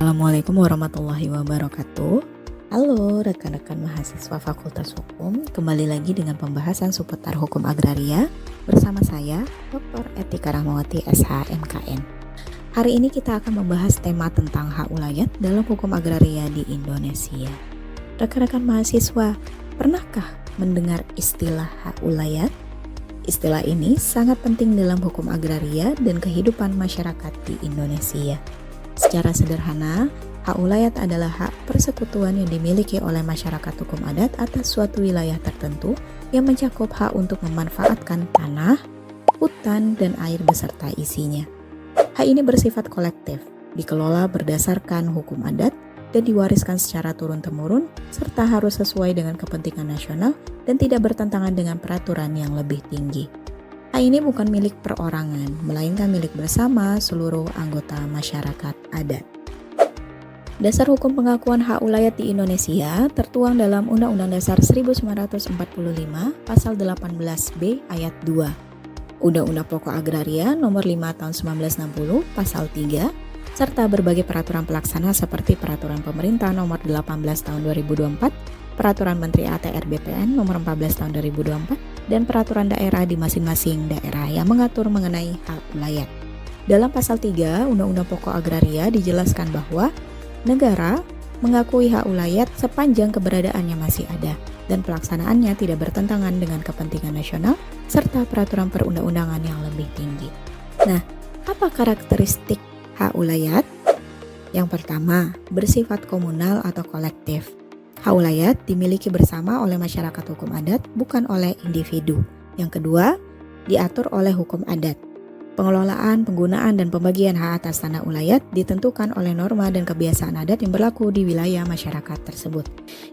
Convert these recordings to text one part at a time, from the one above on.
Assalamualaikum warahmatullahi wabarakatuh. Halo rekan-rekan mahasiswa Fakultas Hukum, kembali lagi dengan pembahasan seputar hukum agraria bersama saya, Dr. Etika Rahmawati SH.MKN. Hari ini kita akan membahas tema tentang hak ulayat dalam hukum agraria di Indonesia. Rekan-rekan mahasiswa, pernahkah mendengar istilah hak ulayat? Istilah ini sangat penting dalam hukum agraria dan kehidupan masyarakat di Indonesia. Secara sederhana, hak ulayat adalah hak persekutuan yang dimiliki oleh masyarakat hukum adat atas suatu wilayah tertentu yang mencakup hak untuk memanfaatkan tanah, hutan, dan air beserta isinya. Hak ini bersifat kolektif, dikelola berdasarkan hukum adat, dan diwariskan secara turun-temurun, serta harus sesuai dengan kepentingan nasional dan tidak bertentangan dengan peraturan yang lebih tinggi. Hak ini bukan milik perorangan, melainkan milik bersama seluruh anggota masyarakat adat. Dasar hukum pengakuan hak ulayat di Indonesia tertuang dalam Undang-Undang Dasar 1945 Pasal 18B Ayat 2, Undang-Undang Pokok Agraria Nomor 5 Tahun 1960 Pasal 3, serta berbagai peraturan pelaksana seperti Peraturan Pemerintah Nomor 18 Tahun 2024, Peraturan Menteri ATR BPN Nomor 14 Tahun 2024, dan peraturan daerah di masing-masing daerah yang mengatur mengenai hak ulayat. Dalam pasal 3 Undang-Undang Pokok Agraria dijelaskan bahwa negara mengakui hak ulayat sepanjang keberadaannya masih ada dan pelaksanaannya tidak bertentangan dengan kepentingan nasional serta peraturan perundang-undangan yang lebih tinggi. Nah, apa karakteristik hak ulayat? Yang pertama, bersifat komunal atau kolektif. Hak ulayat dimiliki bersama oleh masyarakat hukum adat, bukan oleh individu. Yang kedua, diatur oleh hukum adat. Pengelolaan, penggunaan, dan pembagian hak atas tanah ulayat ditentukan oleh norma dan kebiasaan adat yang berlaku di wilayah masyarakat tersebut.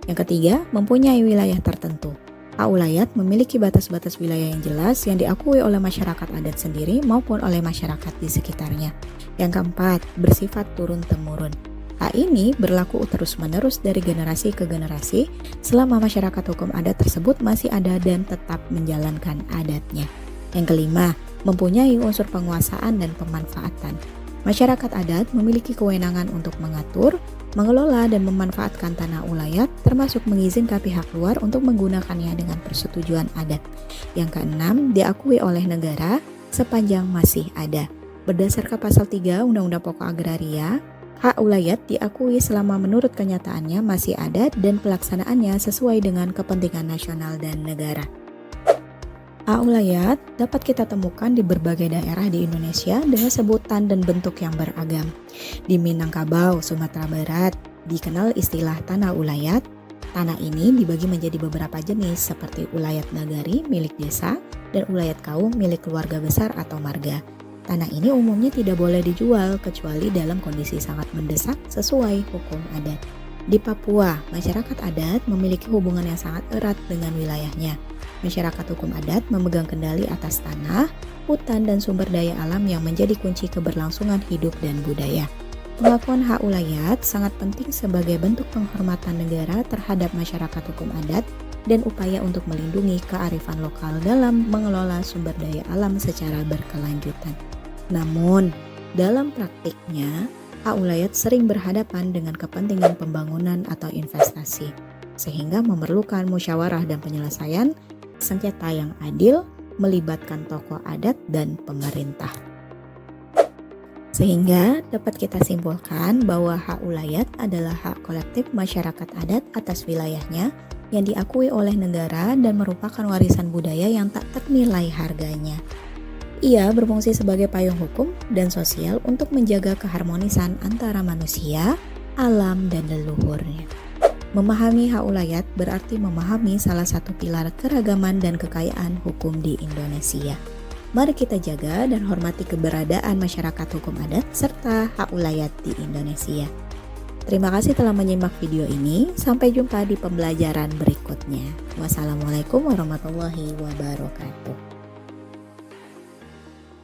Yang ketiga, mempunyai wilayah tertentu. Hak ulayat memiliki batas-batas wilayah yang jelas yang diakui oleh masyarakat adat sendiri maupun oleh masyarakat di sekitarnya. Yang keempat, bersifat turun-temurun. Hak ini berlaku terus-menerus dari generasi ke generasi selama masyarakat hukum adat tersebut masih ada dan tetap menjalankan adatnya. Yang kelima, mempunyai unsur penguasaan dan pemanfaatan. Masyarakat adat memiliki kewenangan untuk mengatur, mengelola, dan memanfaatkan tanah ulayat, termasuk mengizinkan pihak luar untuk menggunakannya dengan persetujuan adat. Yang keenam, diakui oleh negara sepanjang masih ada. Berdasarkan pasal 3 Undang-Undang Pokok Agraria, hak ulayat diakui selama menurut kenyataannya masih ada dan pelaksanaannya sesuai dengan kepentingan nasional dan negara. Hak ulayat dapat kita temukan di berbagai daerah di Indonesia dengan sebutan dan bentuk yang beragam. Di Minangkabau, Sumatera Barat, dikenal istilah tanah ulayat. Tanah ini dibagi menjadi beberapa jenis seperti ulayat nagari milik desa dan ulayat kaum milik keluarga besar atau marga. Tanah ini umumnya tidak boleh dijual kecuali dalam kondisi sangat mendesak sesuai hukum adat. Di Papua, masyarakat adat memiliki hubungan yang sangat erat dengan wilayahnya. Masyarakat hukum adat memegang kendali atas tanah, hutan, dan sumber daya alam yang menjadi kunci keberlangsungan hidup dan budaya. Pengakuan hak ulayat sangat penting sebagai bentuk penghormatan negara terhadap masyarakat hukum adat dan upaya untuk melindungi kearifan lokal dalam mengelola sumber daya alam secara berkelanjutan. Namun, dalam praktiknya, hak ulayat sering berhadapan dengan kepentingan pembangunan atau investasi, sehingga memerlukan musyawarah dan penyelesaian sengketa yang adil, melibatkan tokoh adat dan pemerintah. Sehingga dapat kita simpulkan bahwa hak ulayat adalah hak kolektif masyarakat adat atas wilayahnya yang diakui oleh negara dan merupakan warisan budaya yang tak ternilai harganya. Ia berfungsi sebagai payung hukum dan sosial untuk menjaga keharmonisan antara manusia, alam, dan leluhurnya. Memahami hak ulayat berarti memahami salah satu pilar keragaman dan kekayaan hukum di Indonesia. Mari kita jaga dan hormati keberadaan masyarakat hukum adat serta hak ulayat di Indonesia. Terima kasih telah menyimak video ini. Sampai jumpa di pembelajaran berikutnya. Wassalamualaikum warahmatullahi wabarakatuh.